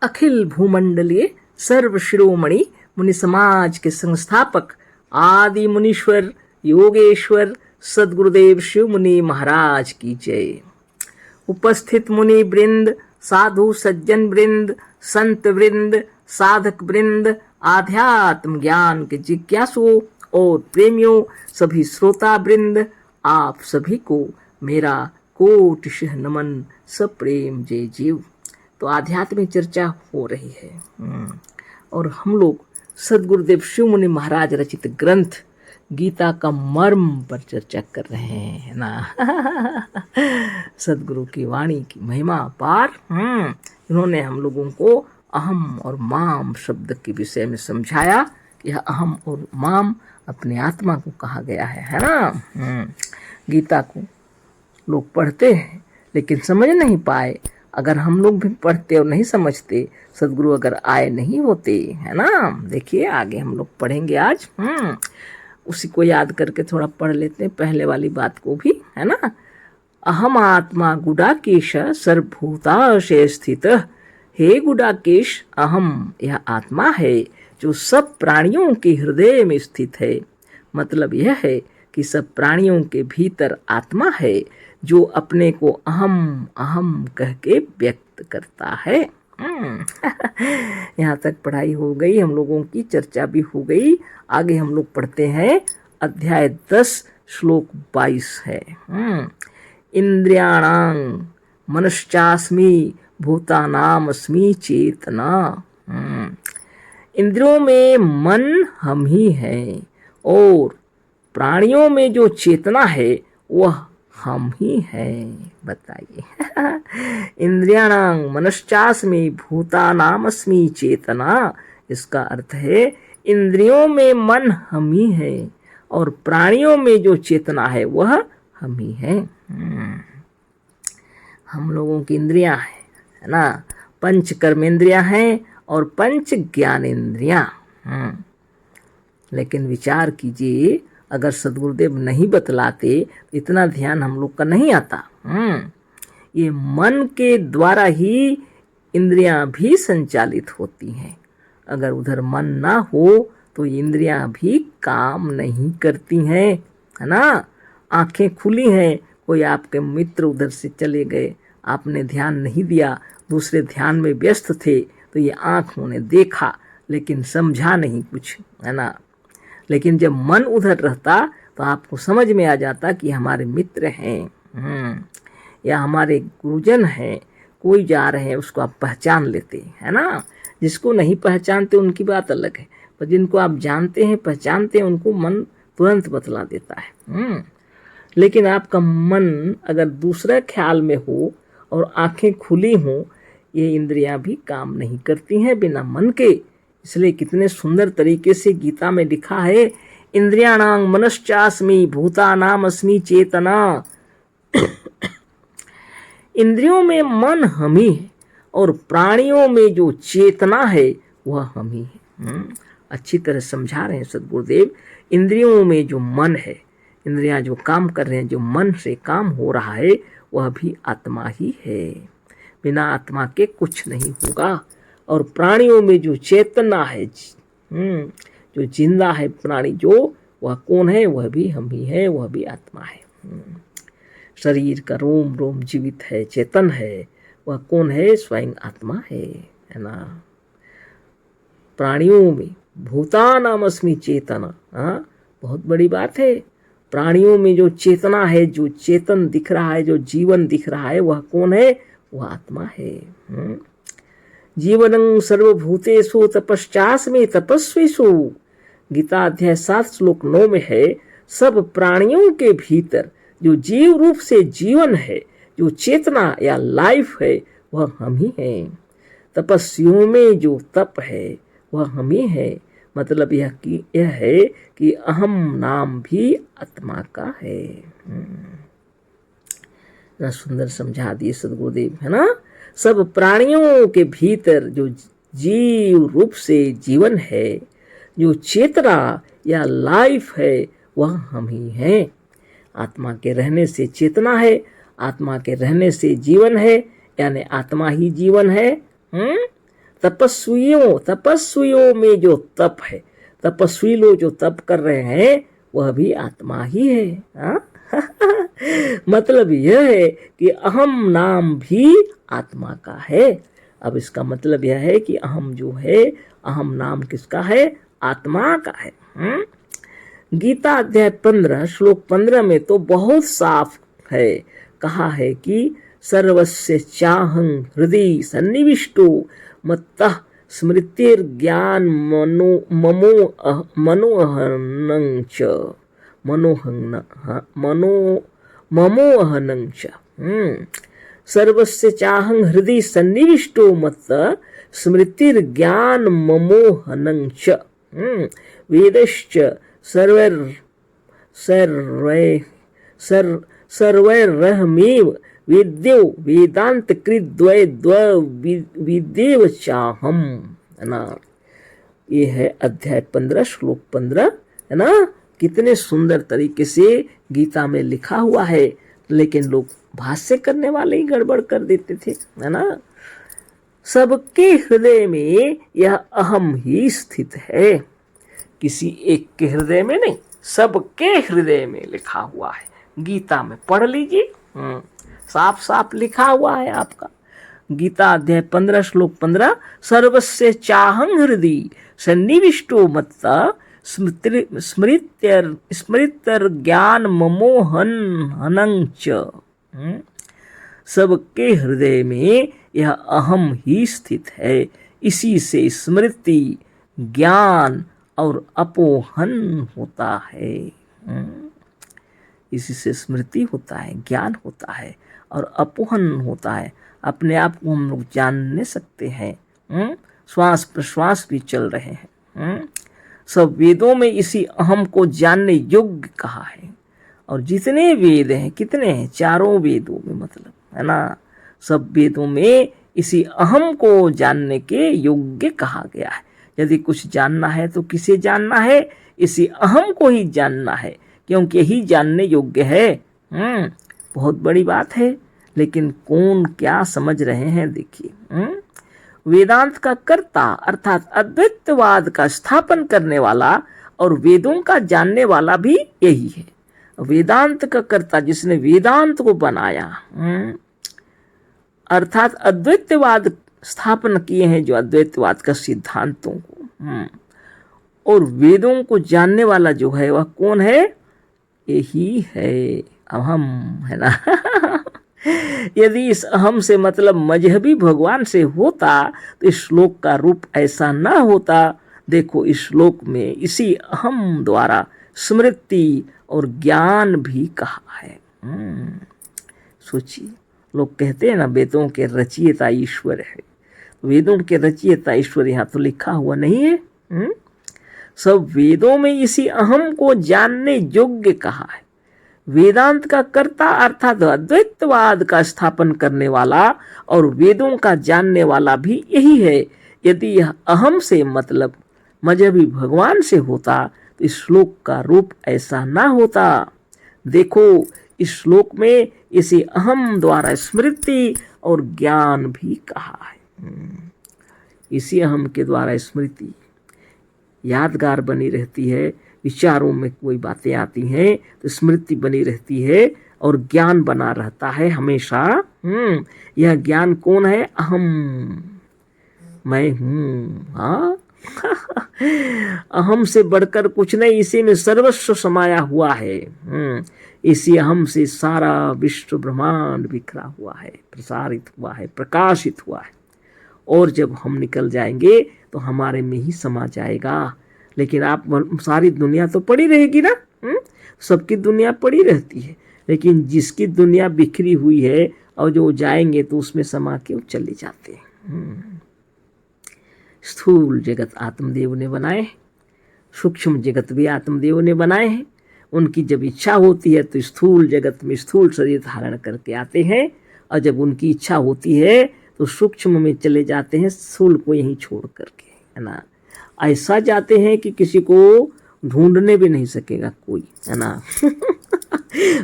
अखिल भूमंडलीय सर्व शिरोमणि मुनि समाज के संस्थापक आदि मुनीश्वर योगेश्वर सदगुरुदेव शिव मुनि महाराज की जय। उपस्थित मुनि वृंद, साधु सज्जन वृंद, संत वृंद, साधक वृंद, आध्यात्म ज्ञान के जिज्ञासुओं और प्रेमियों, सभी श्रोता वृंद, आप सभी को मेरा कोटिशः नमन, सप्रेम जय जीव। तो आध्यात्मिक चर्चा हो रही है और हम लोग सदगुरुदेव शिव मुनि महाराज रचित ग्रंथ गीता का मर्म पर चर्चा कर रहे हैं ना। सदगुरु की वाणी की महिमा पार। इन्होंने हम लोगों को अहम और माम शब्द के विषय में समझाया कि यह अहम और माम अपने आत्मा को कहा गया है ना। गीता को लोग पढ़ते हैं लेकिन समझ नहीं पाए। अगर हम लोग भी पढ़ते और नहीं समझते, सदगुरु अगर आए नहीं होते, है ना। देखिए आगे हम लोग पढ़ेंगे आज। उसी को याद करके थोड़ा पढ़ लेते हैं, पहले वाली बात को भी, है ना। अहम आत्मा गुडाकेश सर्वभूताशय स्थित। हे गुडाकेश, अहम यह आत्मा है जो सब प्राणियों के हृदय में स्थित है। मतलब यह है कि सब प्राणियों के भीतर आत्मा है जो अपने को अहम अहम कह के व्यक्त करता है। यहाँ तक पढ़ाई हो गई, हम लोगों की चर्चा भी हो गई। आगे हम लोग पढ़ते हैं अध्याय 10 श्लोक 22 है। इंद्रियाणां मनश्चास्मि भूतानामस्मि चेतना। इंद्रियों में मन हम ही हैं और प्राणियों में जो चेतना है वह हम ही हैं। बताइए। इंद्रियाणां मनश्चास्मि भूतानामस्मि चेतना, इसका अर्थ है इंद्रियों में मन हम ही है और प्राणियों में जो चेतना है वह हम ही हैं। हम लोगों की इंद्रियां हैं, है ना। पंच कर्मेंद्रियां हैं और पंच ज्ञानेंद्रियां। लेकिन विचार कीजिए, अगर सदगुरुदेव नहीं बतलाते तो इतना ध्यान हम लोग का नहीं आता। ये मन के द्वारा ही इंद्रियां भी संचालित होती हैं। अगर उधर मन ना हो तो इंद्रियां भी काम नहीं करती हैं, है ना। आंखें खुली हैं, कोई आपके मित्र उधर से चले गए, आपने ध्यान नहीं दिया, दूसरे ध्यान में व्यस्त थे, तो ये आँखों ने देखा लेकिन समझा नहीं कुछ, है ना। लेकिन जब मन उधर रहता तो आपको समझ में आ जाता कि हमारे मित्र हैं या हमारे गुरुजन हैं, कोई जा रहे हैं, उसको आप पहचान लेते, है ना। जिसको नहीं पहचानते उनकी बात अलग है, पर जिनको आप जानते हैं पहचानते हैं उनको मन तुरंत बतला देता है। लेकिन आपका मन अगर दूसरा ख्याल में हो और आंखें खुली हों, ये इंद्रियां भी काम नहीं करती हैं बिना मन के। इसलिए कितने सुंदर तरीके से गीता में लिखा है, इंद्रियाणां मनश्चास्मि भूतानामस्मि चेतना। इंद्रियों में मन हम ही है और प्राणियों में जो चेतना है वह हम ही है। अच्छी तरह समझा रहे हैं सदगुरुदेव। इंद्रियों में जो मन है, इंद्रियां जो काम कर रहे हैं, जो मन से काम हो रहा है, वह भी आत्मा ही है। बिना आत्मा के कुछ नहीं होगा। और प्राणियों में जो चेतना है, जो जिंदा है प्राणी, जो वह कौन है, वह भी हम ही है, वह भी आत्मा है। शरीर का रोम रोम जीवित है, चेतन है, वह कौन है, स्वयं आत्मा है ना। प्राणियों में भूतानामस्मि चेतना, बहुत बड़ी बात है। प्राणियों में जो चेतना है, जो चेतन दिख रहा है, जो जीवन दिख रहा है, वह कौन है, वह आत्मा है। जीवनं सर्वभूतेषु तपश्चास्मि तपस्विषु। गीता अध्याय 7 श्लोक 9 में है, सब प्राणियों के भीतर जो जीव रूप से जीवन है, जो चेतना या लाइफ है, वह हम ही हैं। तपस्वियों में जो तप है वह हम ही है। मतलब यह है कि अहम नाम भी आत्मा का है। ना सुंदर समझा दिए सदगुरुदेव, है ना। सब प्राणियों के भीतर जो जीव रूप से जीवन है, जो चेतना या लाइफ है, वह हम ही हैं। आत्मा के रहने से चेतना है, आत्मा के रहने से जीवन है, यानी आत्मा ही जीवन है। तपस्वियों में जो तप है, तपस्वी लोग जो तप कर रहे हैं वह भी आत्मा ही है। हाँ? मतलब यह है कि अहम नाम भी आत्मा का है। अब इसका मतलब यह है कि अहम जो है, अहम नाम किसका है? आत्मा का है। गीता अध्याय 15 श्लोक 15 में तो बहुत साफ है, कहा है कि सर्वस्य चाहं हृदि सन्निविष्टो मत्तः स्मृतिर्ज्ञान मनोहनं च ममोहनं च। सर्वस्य चाहं हृदि सन्निविष्टो मत्तः स्मृतिर्ज्ञान ममोहनं च। वेदश्च सर्वैरहमेव वेद्यो वेदांत विदेव चाहम, है ना। ये है अध्याय 15 श्लोक 15, है ना। कितने सुंदर तरीके से गीता में लिखा हुआ है, लेकिन लोग भाष्य करने वाले ही गड़बड़ कर देते थे, है ना। सबके हृदय में यह अहम ही स्थित है, किसी एक के हृदय में नहीं, सबके हृदय में लिखा हुआ है। गीता में पढ़ लीजिए, साफ साफ लिखा हुआ है आपका। गीता अध्याय 15 श्लोक 15, सर्वस्य चाहं हृदि सन्निविष्टो मत्तः स्मृतिर ज्ञान ममोहनं च। सबके हृदय में यह अहम ही स्थित है, इसी से स्मृति, ज्ञान और अपोहन होता है। इसी से स्मृति होता है, ज्ञान होता है और अपोहन होता है। अपने आप को हम लोग जान नहीं सकते हैं, श्वास प्रश्वास भी चल रहे हैं। सब वेदों में इसी अहम को जानने योग्य कहा है। और जितने वेद हैं, कितने हैं? चारों वेदों में, मतलब, है ना। सब वेदों में इसी अहम को जानने के योग्य कहा गया है। यदि कुछ जानना है तो किसे जानना है? इसी अहम को ही जानना है, क्योंकि यही जानने योग्य है। बहुत बड़ी बात है, लेकिन कौन क्या समझ रहे हैं, देखिए। वेदांत का कर्ता अर्थात अद्वैतवाद का स्थापन करने वाला और वेदों का जानने वाला भी यही है। वेदांत का कर्ता, जिसने वेदांत को बनाया, अर्थात अद्वैतवाद स्थापन किए हैं, जो अद्वैतवाद का सिद्धांतों को, और वेदों को जानने वाला जो है वह कौन है? यही है अहम, है ना। यदि इस अहम से मतलब मजहबी भगवान से होता तो इस श्लोक का रूप ऐसा न होता। देखो, इस श्लोक में इसी अहम द्वारा स्मृति और ज्ञान भी कहा है। सोचिए, लोग कहते हैं ना वेदों के रचयिता ईश्वर है। वेदों के रचयिता ईश्वर यहाँ तो लिखा हुआ नहीं है। सब वेदों में इसी अहम को जानने योग्य कहा है। वेदांत का कर्ता अर्थात अद्वैतवाद का स्थापन करने वाला और वेदों का जानने वाला भी यही है। यदि यह अहम से मतलब मजहबी भगवान से होता तो इस श्लोक का रूप ऐसा ना होता। देखो, इस श्लोक में इसी अहम द्वारा स्मृति और ज्ञान भी कहा है। इसी अहम के द्वारा स्मृति यादगार बनी रहती है, विचारों में कोई बातें आती हैं तो स्मृति बनी रहती है और ज्ञान बना रहता है हमेशा। यह ज्ञान कौन है? अहम, मैं हूँ। हाँ। अहम से बढ़कर कुछ नहीं, इसी में सर्वस्व समाया हुआ है। इसी अहम से सारा विश्व ब्रह्मांड बिखरा हुआ है, प्रसारित हुआ है, प्रकाशित हुआ है। और जब हम निकल जाएंगे तो हमारे में ही समा जाएगा। लेकिन आप सारी दुनिया तो पड़ी रहेगी ना, सबकी दुनिया पड़ी रहती है, लेकिन जिसकी दुनिया बिखरी हुई है और जो जाएंगे तो उसमें समा के चले जाते हैं। स्थूल जगत आत्मदेव ने बनाए, सूक्ष्म जगत भी आत्मदेव ने बनाए हैं। उनकी जब इच्छा होती है तो स्थूल जगत में स्थूल शरीर धारण करके आते हैं, और जब उनकी इच्छा होती है तो सूक्ष्म में चले जाते हैं, स्थूल को यहीं छोड़ करके, है ना। ऐसा जाते हैं कि किसी को ढूंढने भी नहीं सकेगा कोई, है ना।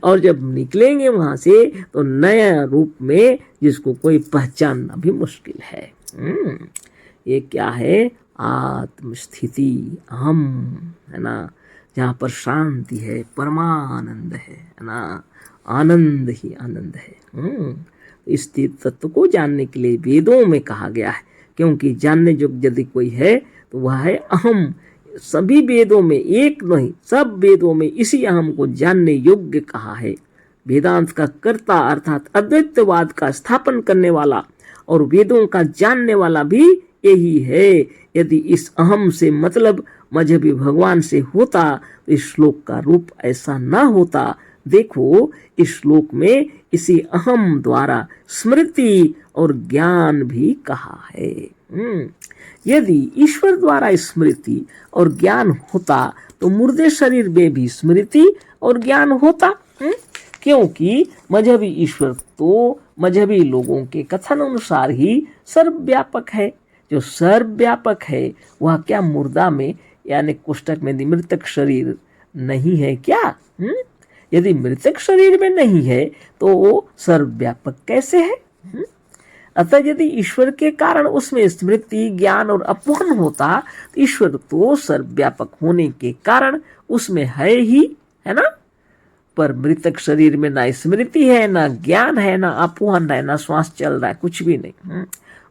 और जब निकलेंगे वहां से तो नया रूप में जिसको कोई पहचानना भी मुश्किल है। ये क्या है? आत्मस्थिति, अहम, है ना, जहाँ पर शांति है, परमानंद है ना, आनंद ही आनंद है। इस तीर्थ तत्व को जानने के लिए वेदों में कहा गया है, क्योंकि जानने योग्य यदि कोई है तो वह है अहम। सभी वेदों में, एक नहीं सब वेदों में इसी अहम को जानने योग्य कहा है। वेदांत का कर्ता अर्थात अद्वैतवाद का स्थापन करने वाला और वेदों का जानने वाला भी यही है। यदि इस अहम से मतलब मजहबी भगवान से होता तो इस श्लोक का रूप ऐसा न होता। देखो, इस श्लोक में इसी अहम द्वारा स्मृति और ज्ञान भी कहा है। यदि ईश्वर द्वारा स्मृति और ज्ञान होता तो मुर्दे शरीर में भी स्मृति और ज्ञान होता। क्योंकि मजहबी ईश्वर तो मजहबी लोगों के कथन अनुसार ही सर्वव्यापक है। जो सर्वव्यापक है वह क्या मुर्दा में यानी कोष्टक में मृतक शरीर नहीं है क्या? यदि मृतक शरीर में नहीं है तो वो सर्वव्यापक कैसे है? अतः यदि ईश्वर के कारण उसमें स्मृति, ज्ञान और अपहरण होता तो ईश्वर तो सर्वव्यापक होने के कारण उसमें है ही, है ना। पर मृतक शरीर में ना स्मृति है, ना ज्ञान है, ना अपहरण है, ना श्वास चल रहा है, कुछ भी नहीं।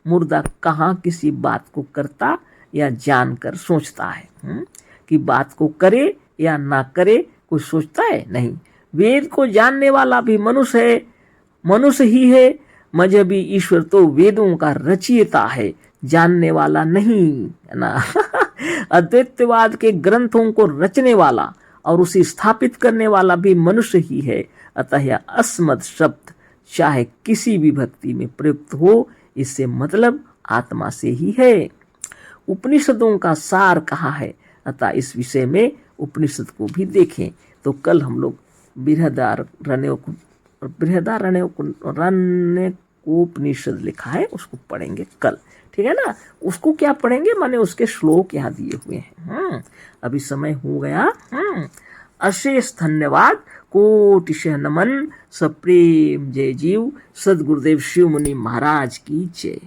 मुर्दा कहाँ किसी बात को करता या जानकर सोचता है कि बात को करे या ना करे, कोई सोचता है? नहीं। वेद को जानने वाला भी मनुष्य है, मनुष्य ही है। मजहबी ईश्वर तो वेदों का रचयिता है, जानने वाला नहीं, है ना। अद्वैतवाद के ग्रंथों को रचने वाला और उसे स्थापित करने वाला भी मनुष्य ही है। अतः यह अस्मद शब्द चाहे किसी भी भक्ति में प्रयुक्त हो, इससे मतलब आत्मा से ही है। उपनिषदों का सार कहा है, अतः इस विषय में उपनिषद को भी देखें। तो कल हम लोग बृहदारण्यकोपनिषद लिखा है उसको पढ़ेंगे कल, ठीक है ना। उसको क्या पढ़ेंगे, माने उसके श्लोक यहाँ दिए हुए हैं। अभी समय हो गया। अशेष धन्यवाद, कोटिशः नमन, सप्रेम जय जीव। सदगुरुदेव शिव मुनि महाराज की जय।